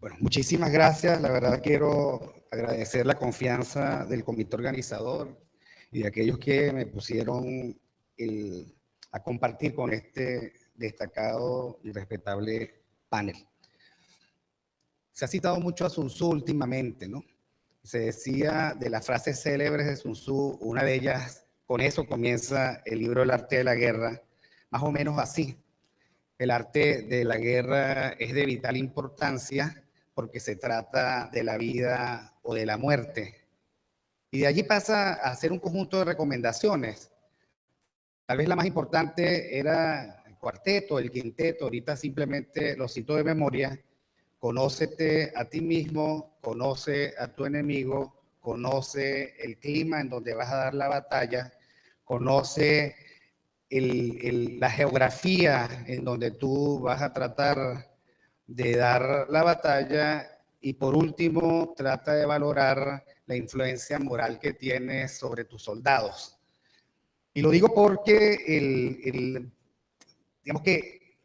Bueno, muchísimas gracias. La verdad quiero agradecer la confianza del comité organizador y de aquellos que me pusieron a compartir con este destacado y respetable panel. Se ha citado mucho a Sun Tzu últimamente, ¿no? Se decía de las frases célebres de Sun Tzu, una de ellas, con eso comienza el libro El arte de la guerra, más o menos así. El arte de la guerra es de vital importancia porque se trata de la vida o de la muerte. Y de allí pasa a hacer un conjunto de recomendaciones. Tal vez la más importante era el cuarteto, el quinteto, ahorita simplemente lo cito de memoria. Conócete a ti mismo, conoce a tu enemigo, conoce el clima en donde vas a dar la batalla, conoce la geografía en donde tú vas a tratar de dar la batalla y por último trata de valorar la influencia moral que tienes sobre tus soldados. Y lo digo porque digamos que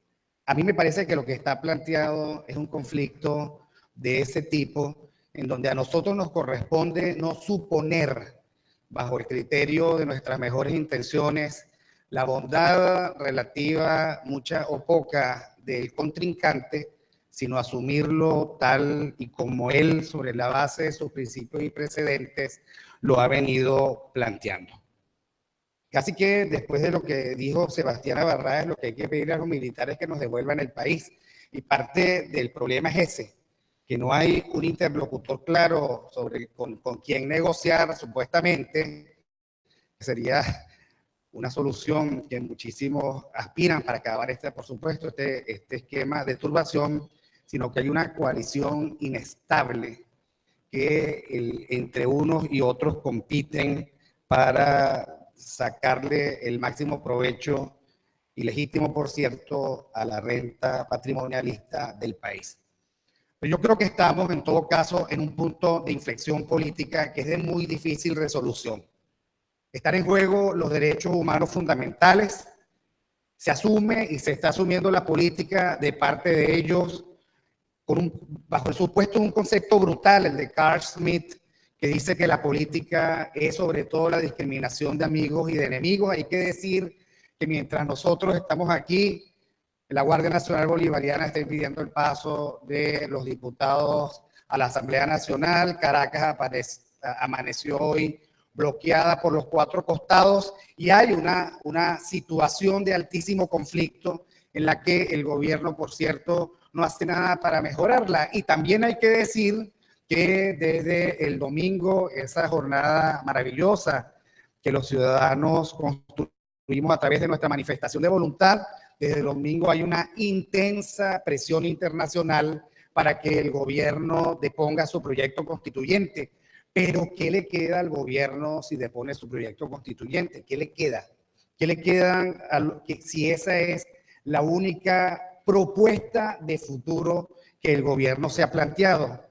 a mí me parece que lo que está planteado es un conflicto de ese tipo en donde a nosotros nos corresponde no suponer bajo el criterio de nuestras mejores intenciones la bondad relativa, mucha o poca, del contrincante, sino asumirlo tal y como él, sobre la base de sus principios y precedentes, lo ha venido planteando. Casi que después de lo que dijo Sebastián Abarrá, lo que hay que pedir a los militares que nos devuelvan el país. Y parte del problema es ese, que no hay un interlocutor claro sobre con quién negociar, supuestamente, que sería una solución que muchísimos aspiran para acabar por supuesto, este esquema de turbación, sino que hay una coalición inestable que entre unos y otros compiten para sacarle el máximo provecho, ilegítimo por cierto, a la renta patrimonialista del país. Pero yo creo que estamos en todo caso en un punto de inflexión política que es de muy difícil resolución. Están en juego los derechos humanos fundamentales, se asume y se está asumiendo la política de parte de ellos bajo el supuesto de un concepto brutal, el de Carl Schmitt, que dice que la política es sobre todo la discriminación de amigos y de enemigos. Hay que decir que mientras nosotros estamos aquí, la Guardia Nacional Bolivariana está impidiendo el paso de los diputados a la Asamblea Nacional. Caracas amaneció hoy bloqueada por los cuatro costados y hay una situación de altísimo conflicto en la que el gobierno, por cierto, no hace nada para mejorarla. Y también hay que decir que desde el domingo, esa jornada maravillosa que los ciudadanos construimos a través de nuestra manifestación de voluntad, desde el domingo hay una intensa presión internacional para que el gobierno deponga su proyecto constituyente. Pero ¿qué le queda al gobierno si depone su proyecto constituyente? ¿Qué le queda? ¿Qué le quedan si esa es la única propuesta de futuro que el gobierno se ha planteado?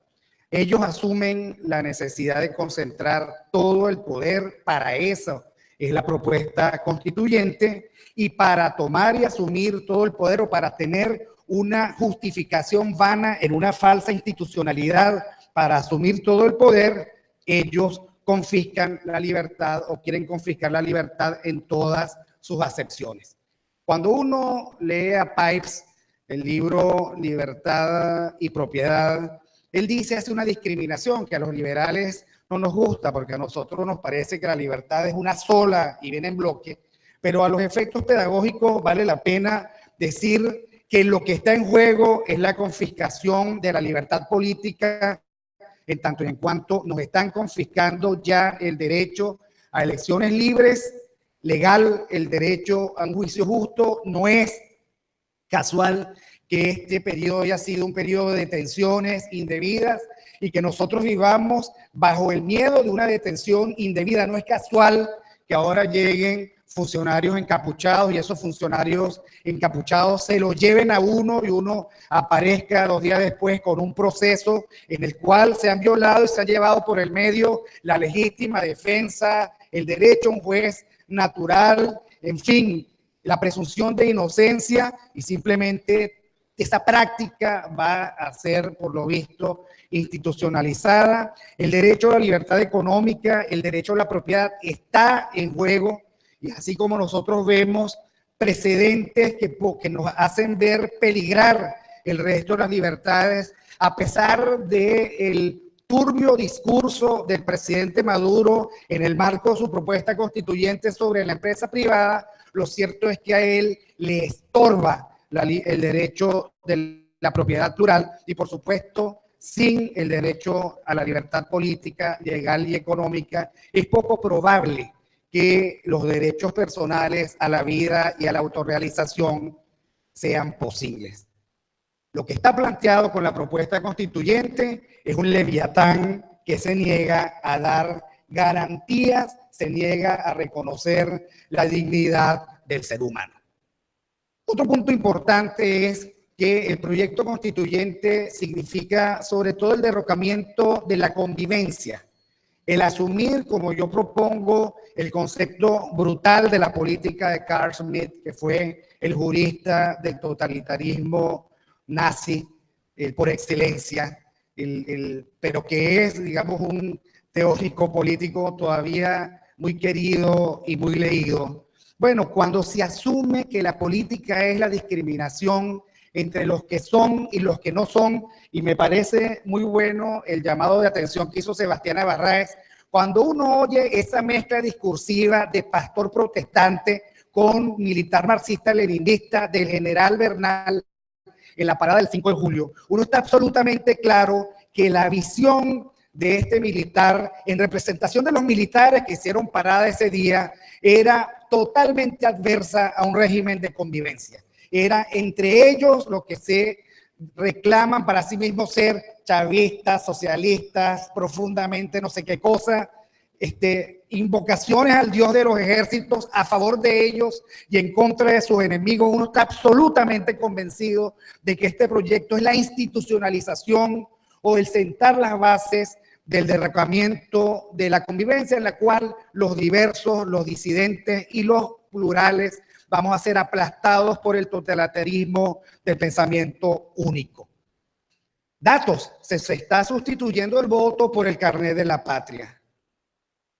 Ellos asumen la necesidad de concentrar todo el poder, para eso es la propuesta constituyente, y para tomar y asumir todo el poder o para tener una justificación vana en una falsa institucionalidad para asumir todo el poder, ellos confiscan la libertad o quieren confiscar la libertad en todas sus acepciones. Cuando uno lee a Pipes el libro Libertad y Propiedad, él dice, hace una discriminación que a los liberales no nos gusta, porque a nosotros nos parece que la libertad es una sola y viene en bloque, pero a los efectos pedagógicos vale la pena decir que lo que está en juego es la confiscación de la libertad política, en tanto y en cuanto nos están confiscando ya el derecho a elecciones libres, legal, el derecho a un juicio justo. No es casual que este periodo haya sido un periodo de detenciones indebidas y que nosotros vivamos bajo el miedo de una detención indebida. No es casual que ahora lleguen funcionarios encapuchados y esos funcionarios encapuchados se lo lleven a uno y uno aparezca 2 días después con un proceso en el cual se han violado y se han llevado por el medio la legítima defensa, el derecho a un juez natural, en fin, la presunción de inocencia, y simplemente esa práctica va a ser, por lo visto, institucionalizada. El derecho a la libertad económica, el derecho a la propiedad está en juego, y así como nosotros vemos precedentes que nos hacen ver peligrar el resto de las libertades, a pesar del turbio discurso del presidente Maduro en el marco de su propuesta constituyente sobre la empresa privada, lo cierto es que a él le estorba el derecho de la propiedad plural y, por supuesto, sin el derecho a la libertad política, legal y económica, es poco probable que los derechos personales a la vida y a la autorrealización sean posibles. Lo que está planteado con la propuesta constituyente es un leviatán que se niega a dar garantías, se niega a reconocer la dignidad del ser humano. Otro punto importante es que el proyecto constituyente significa sobre todo el derrocamiento de la convivencia, el asumir, como yo propongo, el concepto brutal de la política de Carl Schmitt, que fue el jurista del totalitarismo nazi por excelencia, pero que es, digamos, un teórico político todavía muy querido y muy leído. Bueno, cuando se asume que la política es la discriminación entre los que son y los que no son, y me parece muy bueno el llamado de atención que hizo Sebastián Barraez, cuando uno oye esa mezcla discursiva de pastor protestante con militar marxista-leninista del general Bernal en la parada del 5 de julio, uno está absolutamente claro que la visión de este militar, en representación de los militares que hicieron parada ese día, era totalmente adversa a un régimen de convivencia. Era entre ellos los que se reclaman para sí mismos ser chavistas, socialistas, profundamente no sé qué cosa, invocaciones al Dios de los ejércitos a favor de ellos y en contra de sus enemigos. Uno está absolutamente convencido de que este proyecto es la institucionalización o el sentar las bases del derrocamiento de la convivencia en la cual los diversos, los disidentes y los plurales vamos a ser aplastados por el totalitarismo del pensamiento único. Datos, se está sustituyendo el voto por el carnet de la patria.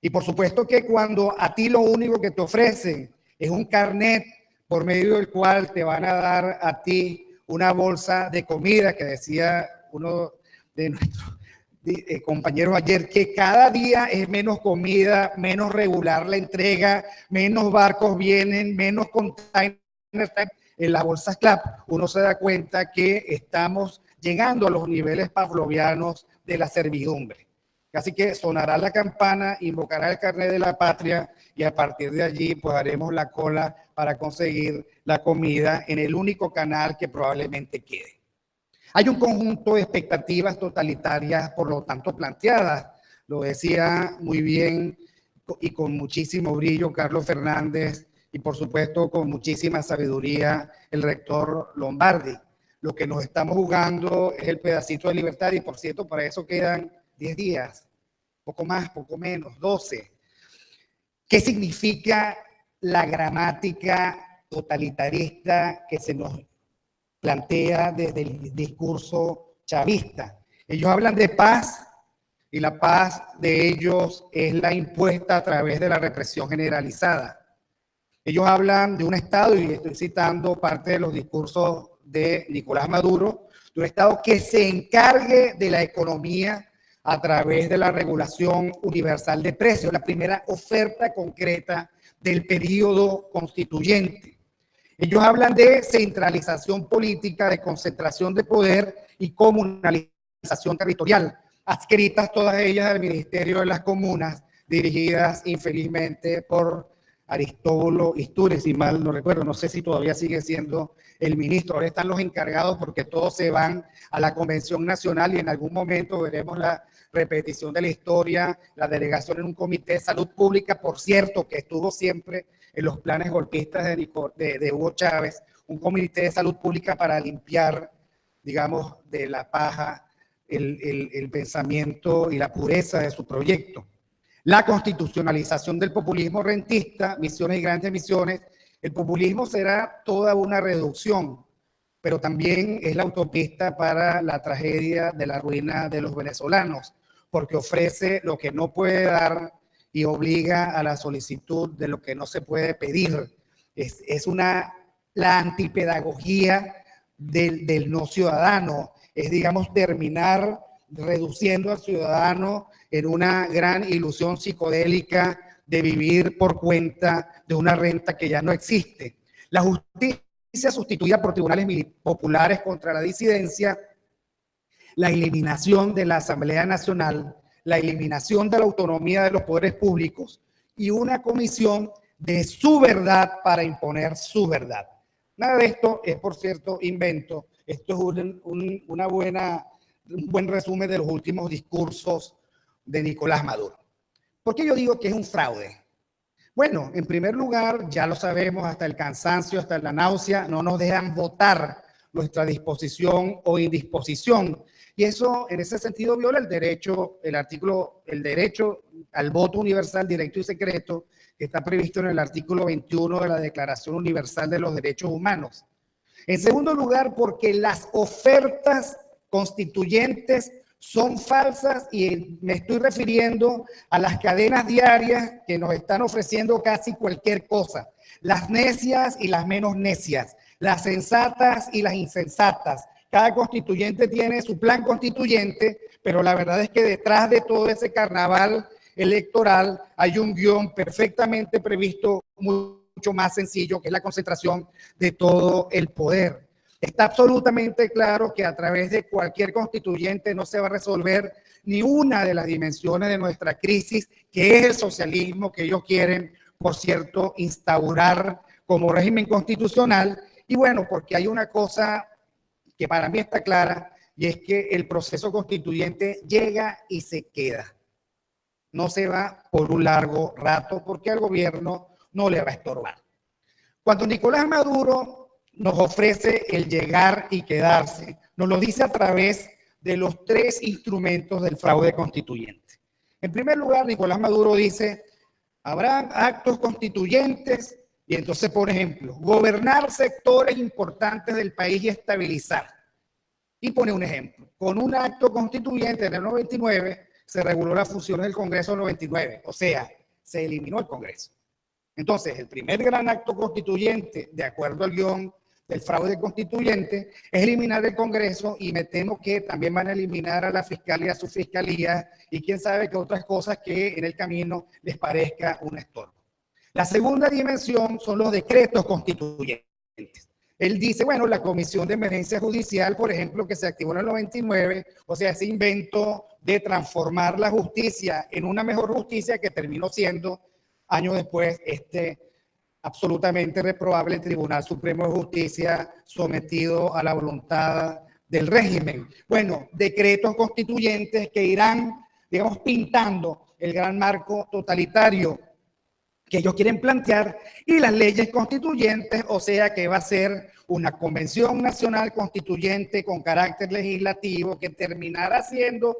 Y por supuesto que cuando a ti lo único que te ofrecen es un carnet por medio del cual te van a dar a ti una bolsa de comida, que decía uno de nuestros compañeros ayer, que cada día es menos comida, menos regular la entrega, menos barcos vienen, menos containers en las bolsas CLAP, uno se da cuenta que estamos llegando a los niveles pavlovianos de la servidumbre. Así que sonará la campana, invocará el carnet de la patria y a partir de allí pues haremos la cola para conseguir la comida en el único canal que probablemente quede. Hay un conjunto de expectativas totalitarias, por lo tanto, planteadas. Lo decía muy bien y con muchísimo brillo Carlos Fernández y, por supuesto, con muchísima sabiduría el rector Lombardi. Lo que nos estamos jugando es el pedacito de libertad y, por cierto, para eso quedan 10 días, poco más, poco menos, 12. ¿Qué significa la gramática totalitarista que se nos plantea desde el discurso chavista? Ellos hablan de paz y la paz de ellos es la impuesta a través de la represión generalizada. Ellos hablan de un Estado, y estoy citando parte de los discursos de Nicolás Maduro, de un Estado que se encargue de la economía a través de la regulación universal de precios, la primera oferta concreta del periodo constituyente. Ellos hablan de centralización política, de concentración de poder y comunalización territorial, adscritas todas ellas al Ministerio de las Comunas, dirigidas infelizmente por Aristóbulo Istúriz, si mal no recuerdo, no sé si todavía sigue siendo el ministro. Ahora están los encargados porque todos se van a la Convención Nacional y en algún momento veremos la repetición de la historia, la delegación en un comité de salud pública, por cierto, que estuvo siempre en los planes golpistas de Hugo Chávez, un comité de salud pública para limpiar, digamos, de la paja el pensamiento y la pureza de su proyecto. La constitucionalización del populismo rentista, Misiones y Grandes Misiones. El populismo será toda una reducción pero también es la autopista para la tragedia de la ruina de los venezolanos, porque ofrece lo que no puede dar y obliga a la solicitud de lo que no se puede pedir. Es la antipedagogía del no ciudadano, es, digamos, terminar reduciendo al ciudadano en una gran ilusión psicodélica de vivir por cuenta de una renta que ya no existe. La justicia sustituida por tribunales populares contra la disidencia, la eliminación de la Asamblea Nacional, la eliminación de la autonomía de los poderes públicos y una comisión de su verdad para imponer su verdad. Nada de esto es, por cierto, invento. Esto es un buen resumen de los últimos discursos de Nicolás Maduro. ¿Por qué yo digo que es un fraude? Bueno, en primer lugar, ya lo sabemos, hasta el cansancio, hasta la náusea, no nos dejan votar nuestra disposición o indisposición. Y eso, en ese sentido, viola el derecho al voto universal, directo y secreto, que está previsto en el artículo 21 de la Declaración Universal de los Derechos Humanos. En segundo lugar, porque las ofertas constituyentes son falsas y me estoy refiriendo a las cadenas diarias que nos están ofreciendo casi cualquier cosa. Las necias y las menos necias, las sensatas y las insensatas. Cada constituyente tiene su plan constituyente, pero la verdad es que detrás de todo ese carnaval electoral hay un guión perfectamente previsto, mucho más sencillo, que es la concentración de todo el poder. Está absolutamente claro que a través de cualquier constituyente no se va a resolver ni una de las dimensiones de nuestra crisis, que es el socialismo que ellos quieren, por cierto, instaurar como régimen constitucional. Y bueno, porque hay una cosa que para mí está clara, y es que el proceso constituyente llega y se queda. No se va por un largo rato porque al gobierno no le va a estorbar. Cuando Nicolás Maduro nos ofrece el llegar y quedarse, nos lo dice a través de los tres instrumentos del fraude constituyente. En primer lugar, Nicolás Maduro dice, habrá actos constituyentes y entonces, por ejemplo, gobernar sectores importantes del país y estabilizar. Y pone un ejemplo, con un acto constituyente en el 99 se reguló la función del Congreso en el 99, o sea, se eliminó el Congreso. Entonces, el primer gran acto constituyente, de acuerdo al guión del fraude constituyente, es eliminar el Congreso y me temo que también van a eliminar a la Fiscalía, a su Fiscalía y quién sabe qué otras cosas que en el camino les parezca un estorbo. La segunda dimensión son los decretos constituyentes. Él dice, bueno, la Comisión de Emergencia Judicial, por ejemplo, que se activó en el 99, o sea, ese invento de transformar la justicia en una mejor justicia que terminó siendo, años después, absolutamente reprobable Tribunal Supremo de Justicia sometido a la voluntad del régimen. Bueno, decretos constituyentes que irán, digamos, pintando el gran marco totalitario que ellos quieren plantear y las leyes constituyentes, o sea que va a ser una convención nacional constituyente con carácter legislativo que terminará siendo,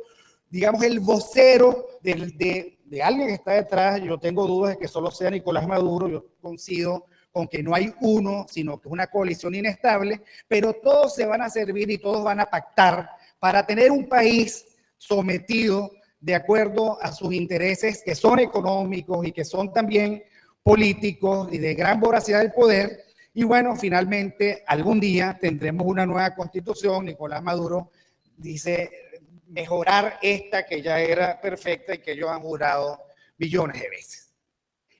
digamos, el vocero de alguien que está detrás. Yo tengo dudas de que solo sea Nicolás Maduro, yo coincido con que no hay uno, sino que es una coalición inestable, pero todos se van a servir y todos van a pactar para tener un país sometido de acuerdo a sus intereses que son económicos y que son también políticos y de gran voracidad del poder. Y bueno, finalmente algún día tendremos una nueva constitución. Nicolás Maduro dice mejorar esta que ya era perfecta y que ellos han jurado billones de veces.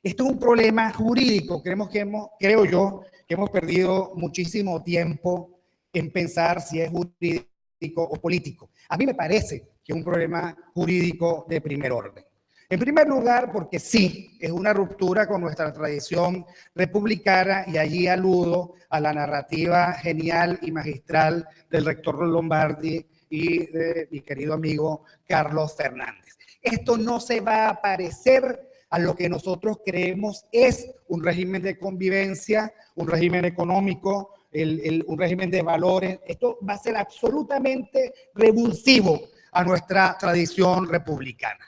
Esto es un problema jurídico. Creo yo que hemos perdido muchísimo tiempo en pensar si es jurídico o político. A mí me parece que es un problema jurídico de primer orden. En primer lugar, porque sí, es una ruptura con nuestra tradición republicana y allí aludo a la narrativa genial y magistral del rector Lombardi y de mi querido amigo Carlos Fernández. Esto no se va a parecer a lo que nosotros creemos es un régimen de convivencia, un régimen económico, un régimen de valores. Esto va a ser absolutamente revulsivo a nuestra tradición republicana.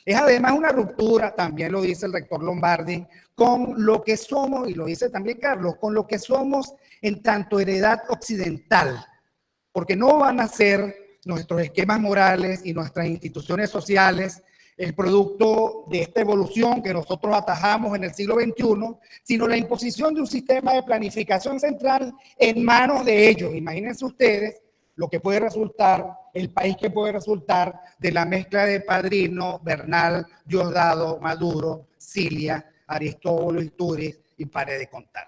Es además una ruptura, también lo dice el rector Lombardi, con lo que somos, y lo dice también Carlos, con lo que somos en tanto heredad occidental, porque no van a ser nuestros esquemas morales y nuestras instituciones sociales el producto de esta evolución que nosotros atajamos en el siglo XXI, sino la imposición de un sistema de planificación central en manos de ellos. Imagínense ustedes lo que puede resultar, el país que puede resultar de la mezcla de Padrino, Bernal, Diosdado, Maduro, Cilia, Aristóbulo, Istúriz y pare de contar.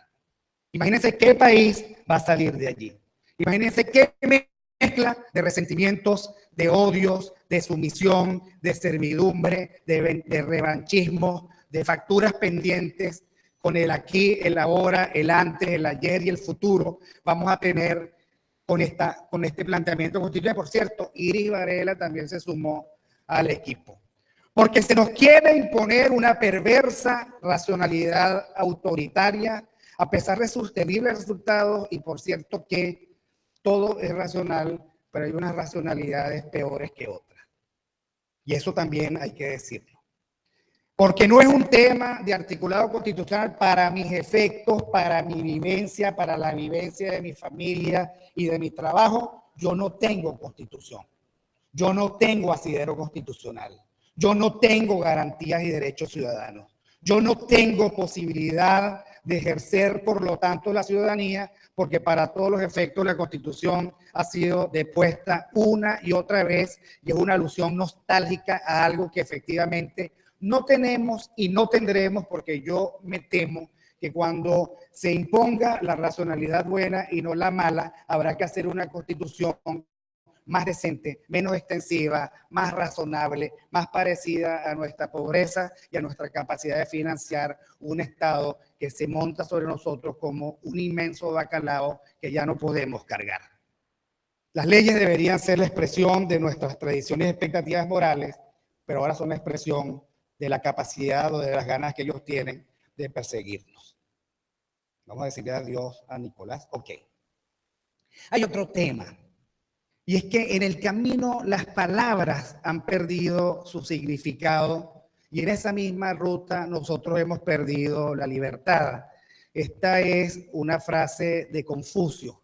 Imagínense qué país va a salir de allí. Imagínense qué mezcla de resentimientos, de odios, de sumisión, de servidumbre, de revanchismo, de facturas pendientes, con el aquí, el ahora, el antes, el ayer y el futuro, vamos a tener con este planteamiento constitucional. Por cierto, Iris Varela también se sumó al equipo. Porque se nos quiere imponer una perversa racionalidad autoritaria, a pesar de sus terribles resultados, y por cierto que todo es racional, pero hay unas racionalidades peores que otras. Y eso también hay que decirlo. Porque no es un tema de articulado constitucional para mis efectos, para mi vivencia, para la vivencia de mi familia y de mi trabajo. Yo no tengo constitución. Yo no tengo asidero constitucional. Yo no tengo garantías y derechos ciudadanos. Yo no tengo posibilidad de ejercer, por lo tanto, la ciudadanía, porque para todos los efectos la Constitución ha sido depuesta una y otra vez, y es una alusión nostálgica a algo que efectivamente no tenemos y no tendremos, porque yo me temo que cuando se imponga la racionalidad buena y no la mala, habrá que hacer una Constitución más decente, menos extensiva, más razonable, más parecida a nuestra pobreza y a nuestra capacidad de financiar un Estado que se monta sobre nosotros como un inmenso bacalao que ya no podemos cargar. Las leyes deberían ser la expresión de nuestras tradiciones y expectativas morales, pero ahora son la expresión de la capacidad o de las ganas que ellos tienen de perseguirnos. Vamos a decirle adiós a Nicolás. Ok. Hay otro tema. Y es que en el camino las palabras han perdido su significado y en esa misma ruta nosotros hemos perdido la libertad. Esta es una frase de Confucio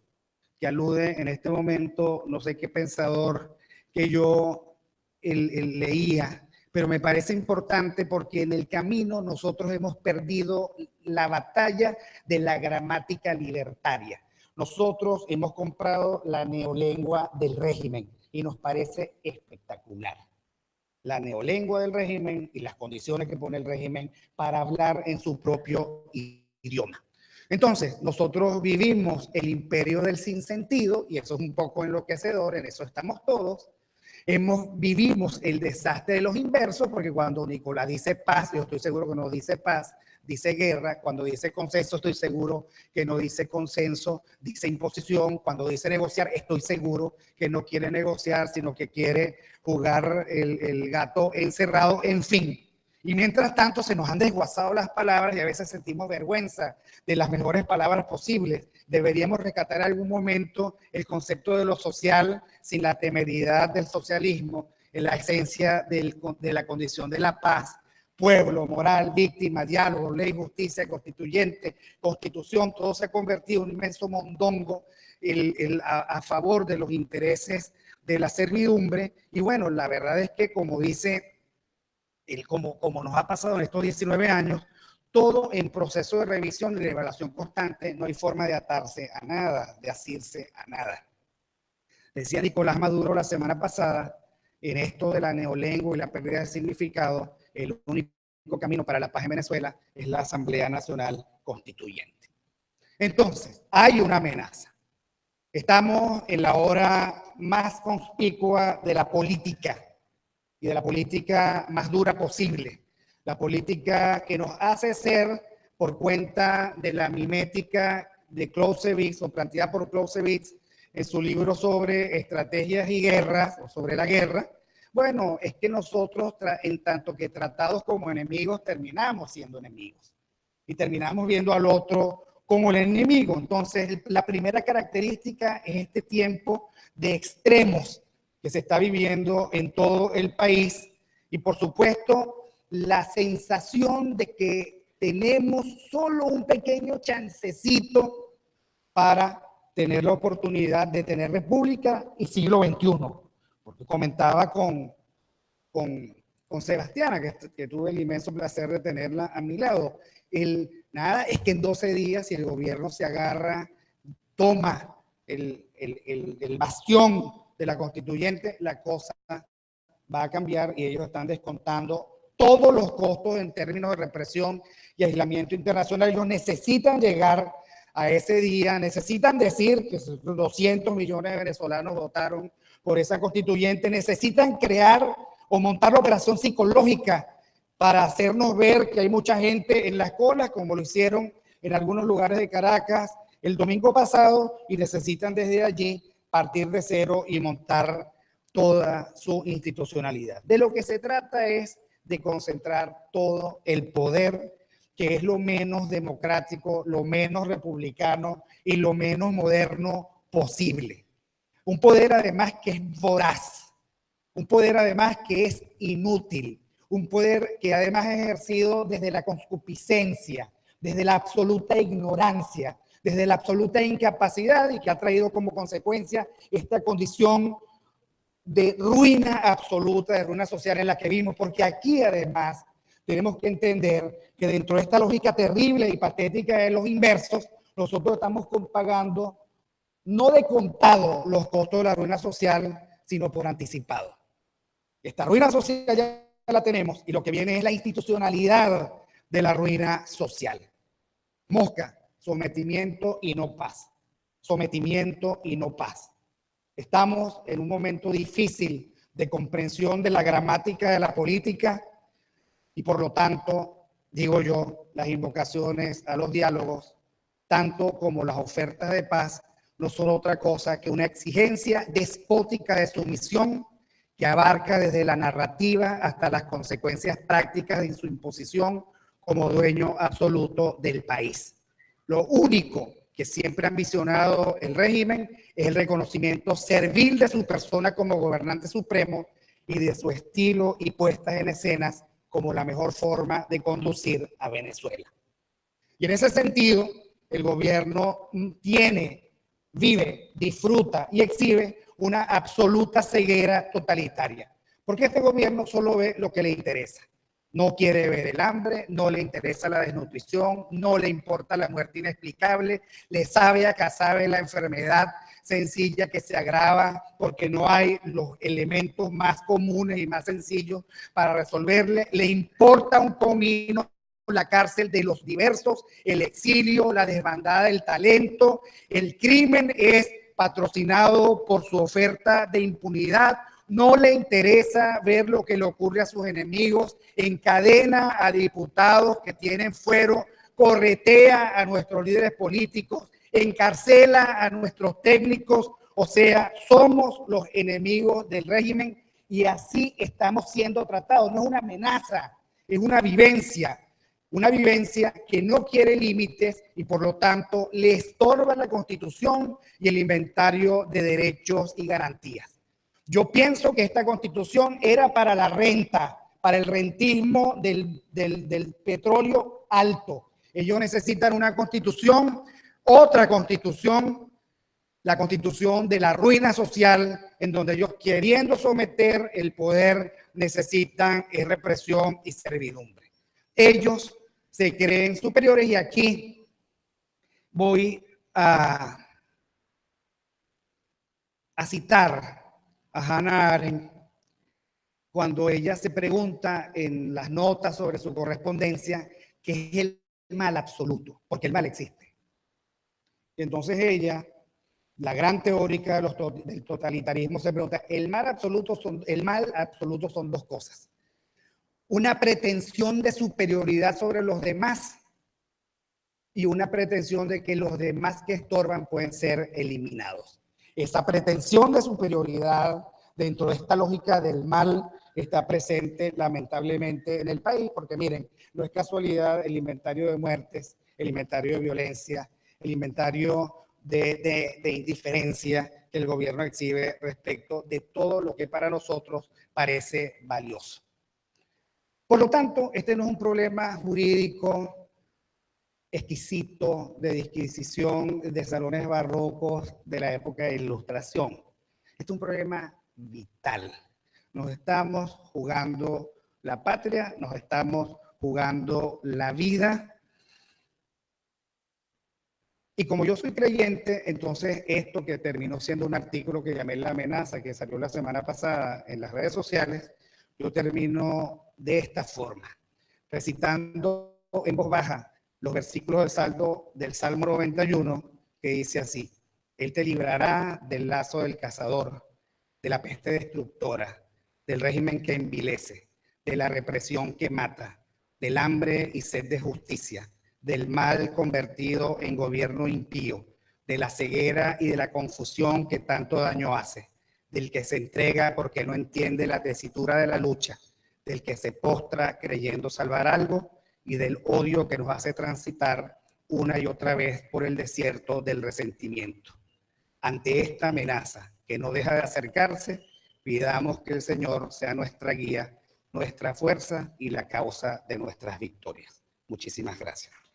que alude en este momento, no sé qué pensador que yo leía, pero me parece importante porque en el camino nosotros hemos perdido la batalla de la gramática libertaria. Nosotros hemos comprado la neolengua del régimen y nos parece espectacular. La neolengua del régimen y las condiciones que pone el régimen para hablar en su propio idioma. Entonces, nosotros vivimos el imperio del sinsentido y eso es un poco enloquecedor, en eso estamos todos. Vivimos el desastre de los inversos porque cuando Nicolás dice paz, yo estoy seguro que no dice paz, dice guerra. Cuando dice consenso, estoy seguro que no dice consenso, dice imposición. Cuando dice negociar, estoy seguro que no quiere negociar, sino que quiere jugar el gato encerrado, en fin. Y mientras tanto se nos han desguazado las palabras y a veces sentimos vergüenza de las mejores palabras posibles. Deberíamos rescatar en algún momento el concepto de lo social sin la temeridad del socialismo, en la esencia de la condición de la paz. Pueblo, moral, víctima, diálogo, ley, justicia, constituyente, constitución, todo se ha convertido en un inmenso mondongo a favor de los intereses de la servidumbre. Y bueno, la verdad es que como dice, como nos ha pasado en estos 19 años, todo en proceso de revisión y de evaluación constante, no hay forma de atarse a nada, de asirse a nada. Decía Nicolás Maduro la semana pasada, en esto de la neolengua y la pérdida de significado, el único camino para la paz en Venezuela es la Asamblea Nacional Constituyente. Entonces, hay una amenaza. Estamos en la hora más conspicua de la política y de la política más dura posible. La política que nos hace ser, por cuenta de la mimética de Clausewitz o planteada por Clausewitz en su libro sobre estrategias y guerras, o sobre la guerra, bueno, es que nosotros, en tanto que tratados como enemigos, terminamos siendo enemigos. Y terminamos viendo al otro como el enemigo. Entonces, la primera característica es este tiempo de extremos que se está viviendo en todo el país. Y, por supuesto, la sensación de que tenemos solo un pequeño chancecito para tener la oportunidad de tener república y siglo XXI. Porque comentaba con Sebastiana, que tuve el inmenso placer de tenerla a mi lado. Nada, es que en 12 días, si el gobierno se agarra, toma el bastión de la constituyente, la cosa va a cambiar y ellos están descontando todos los costos en términos de represión y aislamiento internacional. Ellos necesitan llegar a ese día, necesitan decir que 200 millones de venezolanos votaron por esa constituyente, necesitan crear o montar la operación psicológica para hacernos ver que hay mucha gente en las colas, como lo hicieron en algunos lugares de Caracas el domingo pasado, y necesitan desde allí partir de cero y montar toda su institucionalidad. De lo que se trata es de concentrar todo el poder, que es lo menos democrático, lo menos republicano y lo menos moderno posible. Un poder además que es voraz, un poder además que es inútil, un poder que además es ejercido desde la concupiscencia, desde la absoluta ignorancia, desde la absoluta incapacidad, y que ha traído como consecuencia esta condición de ruina absoluta, de ruina social en la que vimos, porque aquí además tenemos que entender que dentro de esta lógica terrible y patética de los inversos, nosotros estamos pagando no de contado los costos de la ruina social, sino por anticipado. Esta ruina social ya la tenemos y lo que viene es la institucionalidad de la ruina social. Mosca, sometimiento y no paz. Sometimiento y no paz. Estamos en un momento difícil de comprensión de la gramática de la política y por lo tanto, digo yo, las invocaciones a los diálogos, tanto como las ofertas de paz, no son otra cosa que una exigencia despótica de sumisión que abarca desde la narrativa hasta las consecuencias prácticas de su imposición como dueño absoluto del país. Lo único que siempre ha ambicionado el régimen es el reconocimiento servil de su persona como gobernante supremo y de su estilo y puestas en escenas como la mejor forma de conducir a Venezuela. Y en ese sentido, el gobierno vive, disfruta y exhibe una absoluta ceguera totalitaria, porque este gobierno solo ve lo que le interesa. No quiere ver el hambre, no le interesa la desnutrición, no le importa la muerte inexplicable, le sabe a casabe la enfermedad sencilla que se agrava porque no hay los elementos más comunes y más sencillos para resolverle. Le importa un comino la cárcel de los diversos, el exilio, la desbandada del talento. El crimen es patrocinado por su oferta de impunidad. No le interesa ver lo que le ocurre a sus enemigos, encadena a diputados que tienen fuero, corretea a nuestros líderes políticos, encarcela a nuestros técnicos. O sea, somos los enemigos del régimen y así estamos siendo tratados. No es una amenaza, es una vivencia que no quiere límites y por lo tanto le estorba la Constitución y el inventario de derechos y garantías. Yo pienso que esta Constitución era para la renta, para el rentismo del petróleo alto. Ellos necesitan una Constitución, otra Constitución, la Constitución de la ruina social, en donde ellos, queriendo someter el poder, necesitan represión y servidumbre. Ellos se creen superiores y aquí voy a citar a Hannah Arendt cuando ella se pregunta en las notas sobre su correspondencia qué es el mal absoluto, porque el mal existe. Entonces ella, la gran teórica del totalitarismo, se pregunta, el mal absoluto son dos cosas: una pretensión de superioridad sobre los demás y una pretensión de que los demás que estorban pueden ser eliminados. Esa pretensión de superioridad dentro de esta lógica del mal está presente lamentablemente en el país, porque miren, no es casualidad el inventario de muertes, el inventario de violencia, el inventario de indiferencia que el gobierno exhibe respecto de todo lo que para nosotros parece valioso. Por lo tanto, este no es un problema jurídico exquisito de disquisición de salones barrocos de la época de Ilustración. Este es un problema vital. Nos estamos jugando la patria, nos estamos jugando la vida. Y como yo soy creyente, entonces esto que terminó siendo un artículo que llamé La Amenaza, que salió la semana pasada en las redes sociales, yo termino de esta forma, recitando en voz baja los versículos del Salmo 91, que dice así: Él te librará del lazo del cazador, de la peste destructora, del régimen que envilece, de la represión que mata, del hambre y sed de justicia, del mal convertido en gobierno impío, de la ceguera y de la confusión que tanto daño hace, del que se entrega porque no entiende la tesitura de la lucha, del que se postra creyendo salvar algo y del odio que nos hace transitar una y otra vez por el desierto del resentimiento. Ante esta amenaza que no deja de acercarse, pidamos que el Señor sea nuestra guía, nuestra fuerza y la causa de nuestras victorias. Muchísimas gracias.